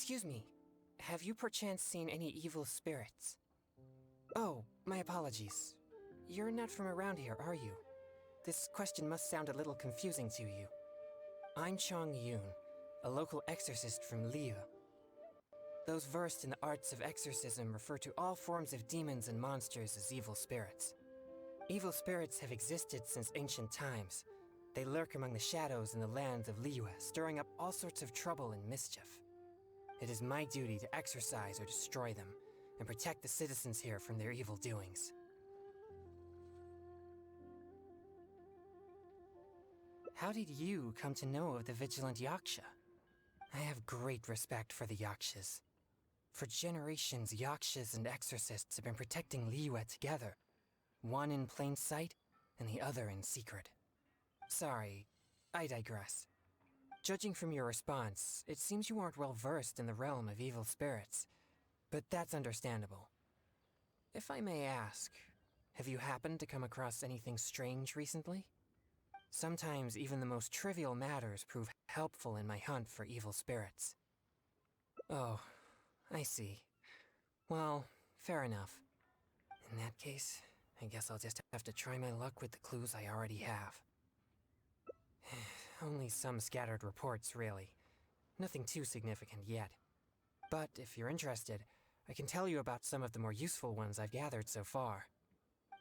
Excuse me, have you perchance seen any evil spirits? Oh, my apologies. You're not from around here, are you? This question must sound a little confusing to you. I'm Chongyun, a local exorcist from Liu. Those versed in the arts of exorcism refer to all forms of demons and monsters as evil spirits. Evil spirits have existed since ancient times. They lurk among the shadows in the lands of Liu, stirring up all sorts of trouble and mischief. It is my duty to exorcise or destroy them, and protect the citizens here from their evil doings. How did you come to know of the Vigilant Yaksha? I have great respect for the Yakshas. For generations, Yakshas and exorcists have been protecting Liyue together, one in plain sight and the other in secret. Sorry, I digress. Judging from your response, it seems you aren't well versed in the realm of evil spirits, but that's understandable. If I may ask, have you happened to come across anything strange recently? Sometimes even the most trivial matters prove helpful in my hunt for evil spirits. Oh, I see. Well, fair enough. In that case, I guess I'll just have to try my luck with the clues I already have. Only some scattered reports, really. Nothing too significant yet. But if you're interested, I can tell you about some of the more useful ones I've gathered so far.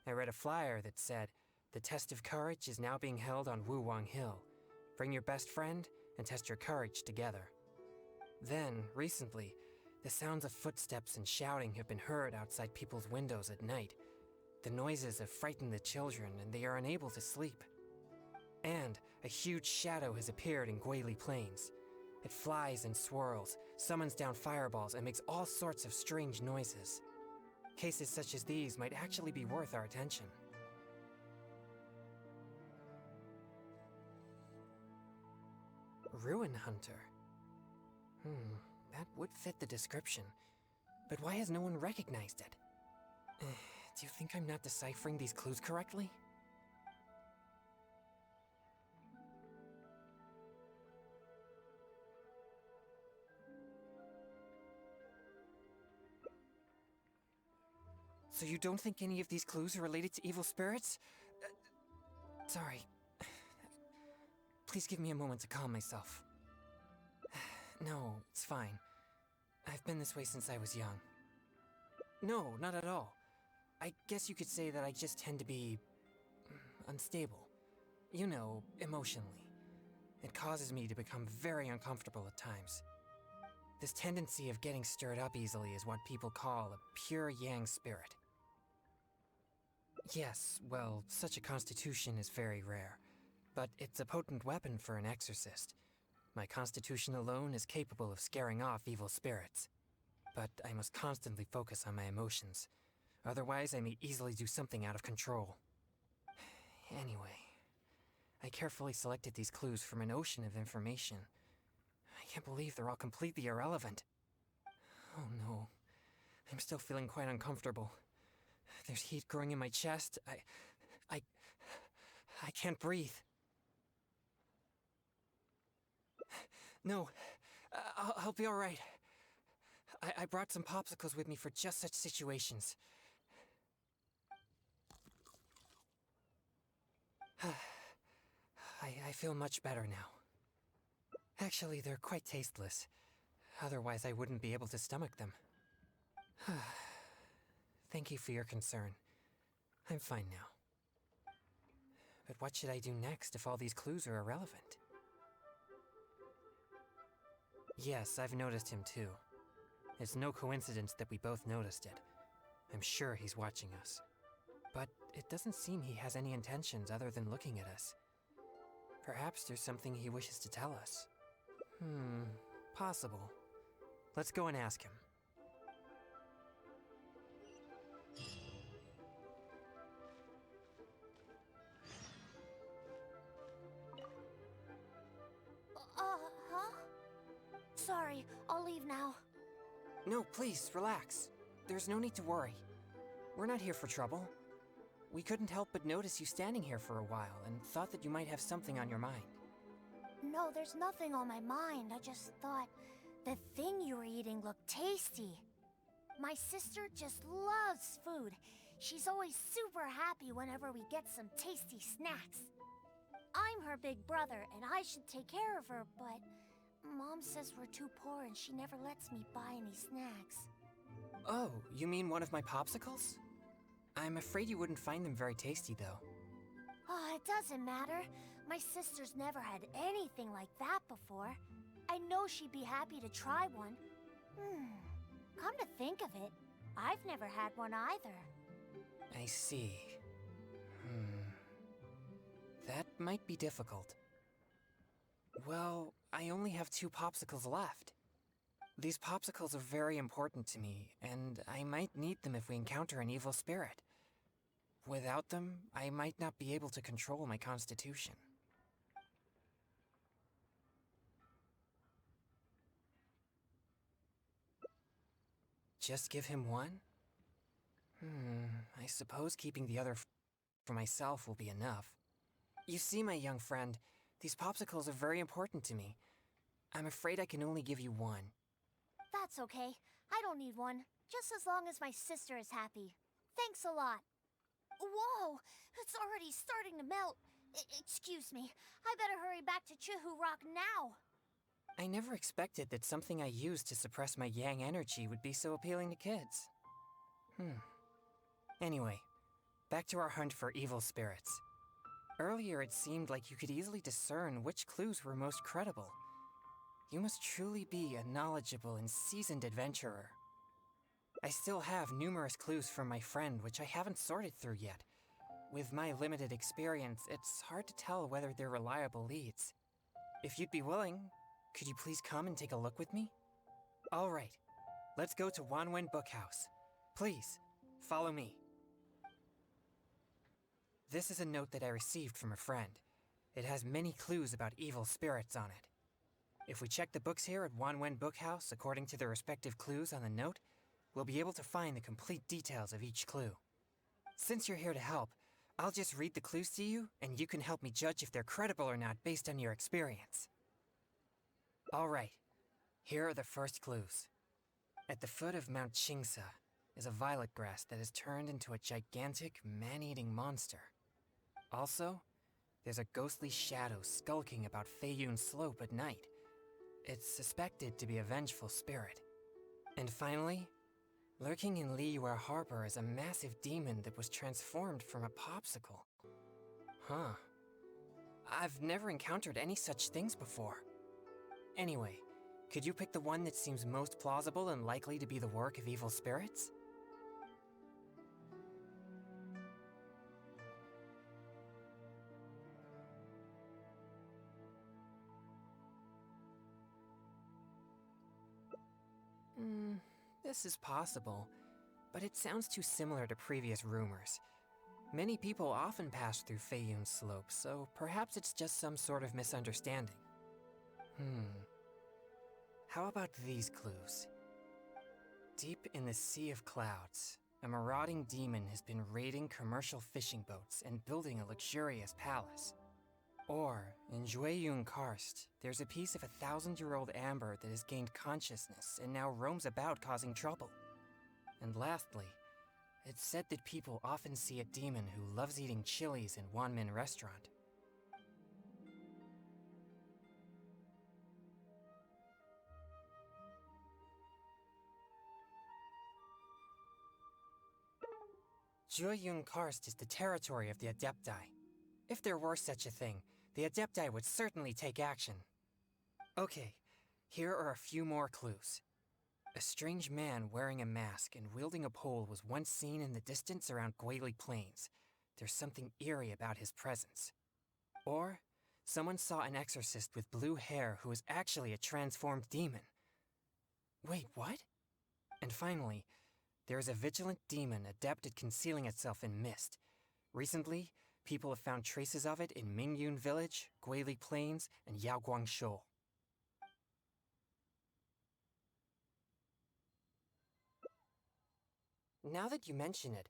I read a flyer that said, "The test of courage is now being held on Wuwang Hill. Bring your best friend and test your courage together." Then, recently, the sounds of footsteps and shouting have been heard outside people's windows at night. The noises have frightened the children and they are unable to sleep. And a huge shadow has appeared in Guili Plains. It flies and swirls, summons down fireballs, and makes all sorts of strange noises. Cases such as these might actually be worth our attention. Ruin Hunter. That would fit the description. But why has no one recognized it? Do you think I'm not deciphering these clues correctly? So you don't think any of these clues are related to evil spirits? Sorry. Please give me a moment to calm myself. No, it's fine. I've been this way since I was young. No, not at all. I guess you could say that I just tend to be unstable. You know, emotionally. It causes me to become very uncomfortable at times. This tendency of getting stirred up easily is what people call a pure yang spirit. Yes, well, such a constitution is very rare, but it's a potent weapon for an exorcist. My constitution alone is capable of scaring off evil spirits. But I must constantly focus on my emotions. Otherwise, I may easily do something out of control. Anyway, I carefully selected these clues from an ocean of information. I can't believe they're all completely irrelevant. Oh no, I'm still feeling quite uncomfortable. There's heat growing in my chest. I can't breathe. No, I'll be alright. I brought some popsicles with me for just such situations. I feel much better now. Actually, they're quite tasteless. Otherwise, I wouldn't be able to stomach them. Thank you for your concern. I'm fine now. But what should I do next if all these clues are irrelevant? Yes, I've noticed him too. It's no coincidence that we both noticed it. I'm sure he's watching us. But it doesn't seem he has any intentions other than looking at us. Perhaps there's something he wishes to tell us. Possible. Let's go and ask him. Huh? Sorry, I'll leave now. No, please, relax. There's no need to worry. We're not here for trouble. We couldn't help but notice you standing here for a while and thought that you might have something on your mind. No, there's nothing on my mind. I just thought The thing you were eating looked tasty. My sister just loves food. She's always super happy whenever we get some tasty snacks. I'm her big brother, and I should take care of her, but Mom says we're too poor and she never lets me buy any snacks. Oh, you mean one of my popsicles? I'm afraid you wouldn't find them very tasty, though. Oh, it doesn't matter. My sister's never had anything like that before. I know she'd be happy to try one. Come to think of it, I've never had one either. I see. That might be difficult. Well, I only have 2 popsicles left. These popsicles are very important to me, and I might need them if we encounter an evil spirit. Without them, I might not be able to control my constitution. Just give him one? I suppose keeping the other for myself will be enough. You see, my young friend, these popsicles are very important to me. I'm afraid I can only give you one. That's okay. I don't need one, just as long as my sister is happy. Thanks a lot. Whoa! It's already starting to melt. Excuse me. I better hurry back to Chihu Rock now. I never expected that something I used to suppress my yang energy would be so appealing to kids. Anyway, back to our hunt for evil spirits. Earlier it seemed like you could easily discern which clues were most credible. You must truly be a knowledgeable and seasoned adventurer. I still have numerous clues from my friend which I haven't sorted through yet. With my limited experience, it's hard to tell whether they're reliable leads. If you'd be willing, could you please come and take a look with me? All right, let's go to Wanwen Bookhouse. Please, follow me. This is a note that I received from a friend. It has many clues about evil spirits on it. If we check the books here at Wanwen Bookhouse according to the respective clues on the note, we'll be able to find the complete details of each clue. Since you're here to help, I'll just read the clues to you, and you can help me judge if they're credible or not based on your experience. All right, here are the first clues. At the foot of Mount Chingsa is a violet grass that has turned into a gigantic, man-eating monster. Also, there's a ghostly shadow skulking about Feiyun Slope at night. It's suspected to be a vengeful spirit. And finally, lurking in Liyue Harbor is a massive demon that was transformed from a popsicle. Huh. I've never encountered any such things before. Anyway, could you pick the one that seems most plausible and likely to be the work of evil spirits? This is possible, but it sounds too similar to previous rumors. Many people often pass through Feiyun Slope, so perhaps it's just some sort of misunderstanding. How about these clues? Deep in the Sea of Clouds, a marauding demon has been raiding commercial fishing boats and building a luxurious palace. Or, in Jueyun Karst, there's a piece of 1,000-year-old amber that has gained consciousness and now roams about causing trouble. And lastly, it's said that people often see a demon who loves eating chilies in Wanmin Restaurant. Jueyun Karst is the territory of the Adepti. If there were such a thing, the Adepti would certainly take action. Okay, here are a few more clues. A strange man wearing a mask and wielding a pole was once seen in the distance around Guili Plains. There's something eerie about his presence. Or, someone saw an exorcist with blue hair who was actually a transformed demon. Wait, what? And finally, there is a vigilant demon adept at concealing itself in mist. Recently, people have found traces of it in Mingyun Village, Guili Plains, and Yaoguangshou. Now that you mention it,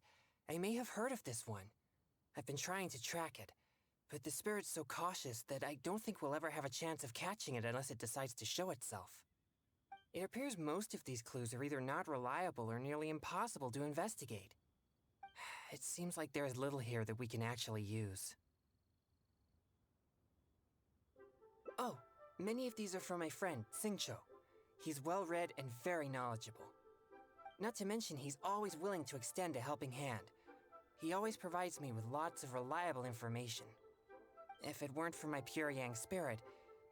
I may have heard of this one. I've been trying to track it, but the spirit's so cautious that I don't think we'll ever have a chance of catching it unless it decides to show itself. It appears most of these clues are either not reliable or nearly impossible to investigate. It seems like there is little here that we can actually use. Oh, many of these are from my friend, Singcho. He's well-read and very knowledgeable. Not to mention, he's always willing to extend a helping hand. He always provides me with lots of reliable information. If it weren't for my pure Yang spirit,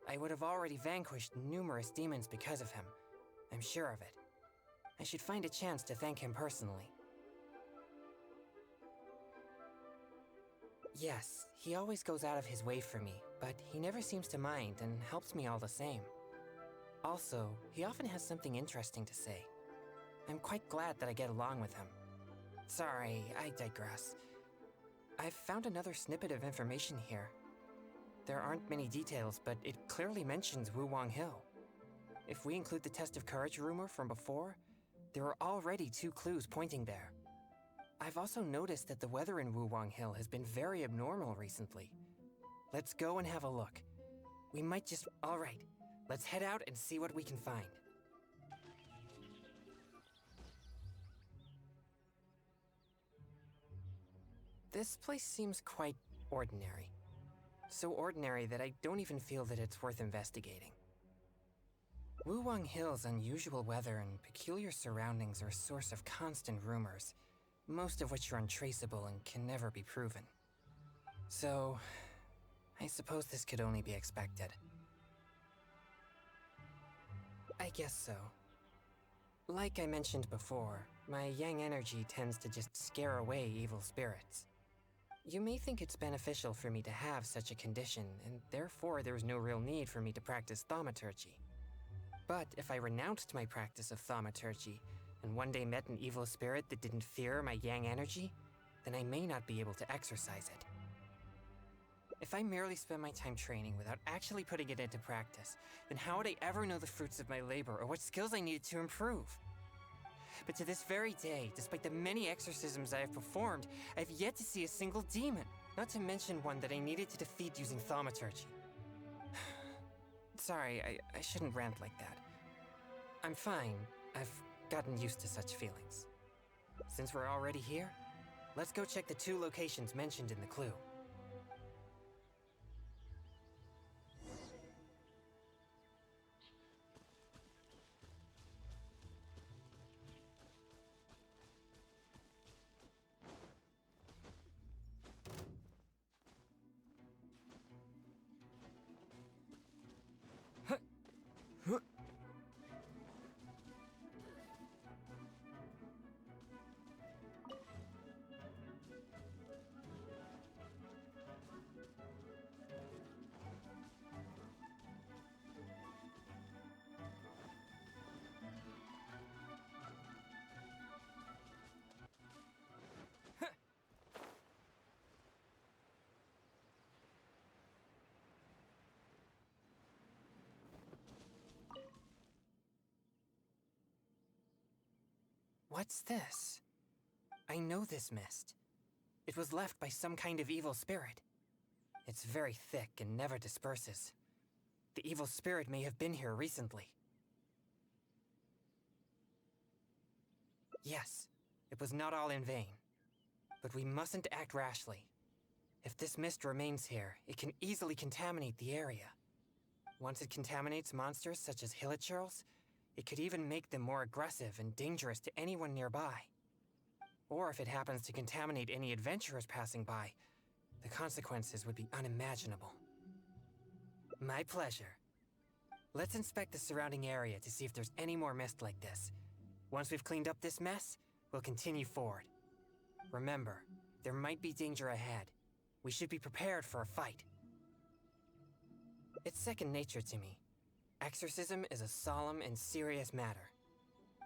I would have already vanquished numerous demons because of him. I'm sure of it. I should find a chance to thank him personally. Yes, he always goes out of his way for me, but he never seems to mind and helps me all the same. Also, he often has something interesting to say. I'm quite glad that I get along with him. Sorry, I digress. I've found another snippet of information here. There aren't many details, but it clearly mentions Wuwang Hill. If we include the test of courage rumor from before, there are already 2 clues pointing there. I've also noticed that the weather in Wuwang Hill has been very abnormal recently. Let's go and have a look. We might just... Alright, let's head out and see what we can find. This place seems quite ordinary. So ordinary that I don't even feel that it's worth investigating. Wuwang Hill's unusual weather and peculiar surroundings are a source of constant rumors, most of which are untraceable and can never be proven. So, I suppose this could only be expected. I guess so. Like I mentioned before, my Yang energy tends to just scare away evil spirits. You may think it's beneficial for me to have such a condition, and therefore there's no real need for me to practice thaumaturgy. But if I renounced my practice of thaumaturgy, and one day met an evil spirit that didn't fear my Yang energy, then I may not be able to exercise it. If I merely spend my time training without actually putting it into practice, then how would I ever know the fruits of my labor or what skills I needed to improve? But to this very day, despite the many exorcisms I have performed, I have yet to see a single demon, not to mention one that I needed to defeat using thaumaturgy. Sorry, I shouldn't rant like that. I'm fine. I've gotten used to such feelings. Since we're already here, let's go check the 2 locations mentioned in the clue. What's this? I know this mist. It was left by some kind of evil spirit. It's very thick and never disperses. The evil spirit may have been here recently. Yes, it was not all in vain. But we mustn't act rashly. If this mist remains here, it can easily contaminate the area. Once it contaminates monsters such as hilichurls, it could even make them more aggressive and dangerous to anyone nearby. Or if it happens to contaminate any adventurers passing by, the consequences would be unimaginable. My pleasure. Let's inspect the surrounding area to see if there's any more mist like this. Once we've cleaned up this mess, we'll continue forward. Remember, there might be danger ahead. We should be prepared for a fight. It's second nature to me. Exorcism is a solemn and serious matter.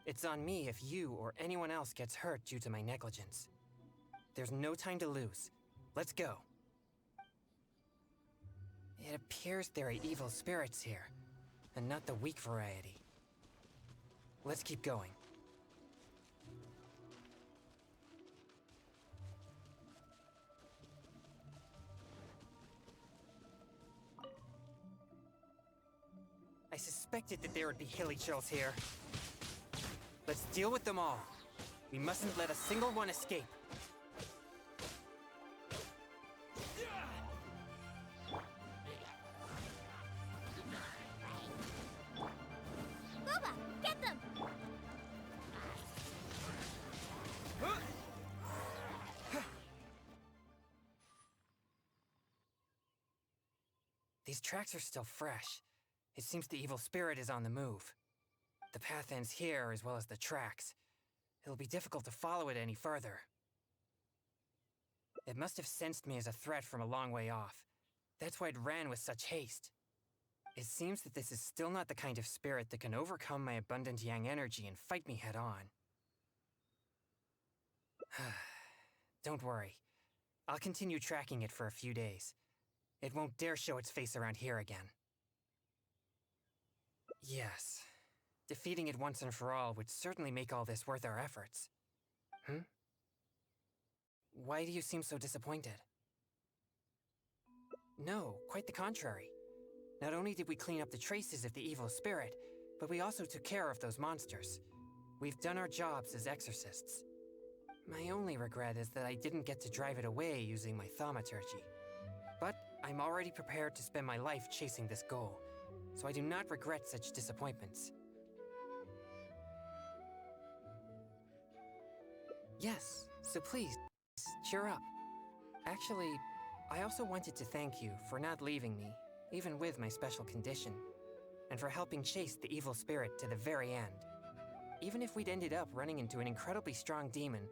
It's on me if you or anyone else gets hurt due to my negligence. There's no time to lose. Let's go. It appears there are evil spirits here, and not the weak variety. Let's keep going. I suspect expected that there would be hilichurls here. Let's deal with them all. We mustn't let a single one escape. Booba, get them! These tracks are still fresh. It seems the evil spirit is on the move. The path ends here as well as the tracks. It'll be difficult to follow it any further. It must have sensed me as a threat from a long way off. That's why it ran with such haste. It seems that this is still not the kind of spirit that can overcome my abundant yang energy and fight me head on. Don't worry. I'll continue tracking it for a few days. It won't dare show its face around here again. Yes. Defeating it once and for all would certainly make all this worth our efforts. Why do you seem so disappointed? No, quite the contrary. Not only did we clean up the traces of the evil spirit, but we also took care of those monsters. We've done our jobs as exorcists. My only regret is that I didn't get to drive it away using my thaumaturgy. But I'm already prepared to spend my life chasing this goal, so I do not regret such disappointments. Yes, so please, cheer up. Actually, I also wanted to thank you for not leaving me, even with my special condition, and for helping chase the evil spirit to the very end. Even if we'd ended up running into an incredibly strong demon,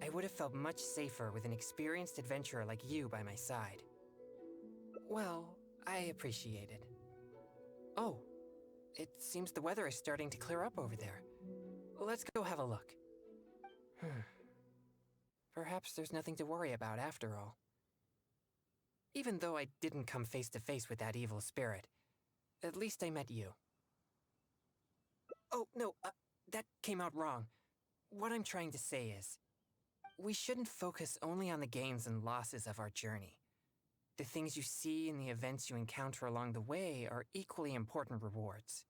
I would have felt much safer with an experienced adventurer like you by my side. Well, I appreciate it. Oh, it seems the weather is starting to clear up over there. Let's go have a look. Perhaps there's nothing to worry about after all. Even though I didn't come face to face with that evil spirit, at least I met you. Oh, no, that came out wrong. What I'm trying to say is, we shouldn't focus only on the gains and losses of our journey. The things you see and the events you encounter along the way are equally important rewards.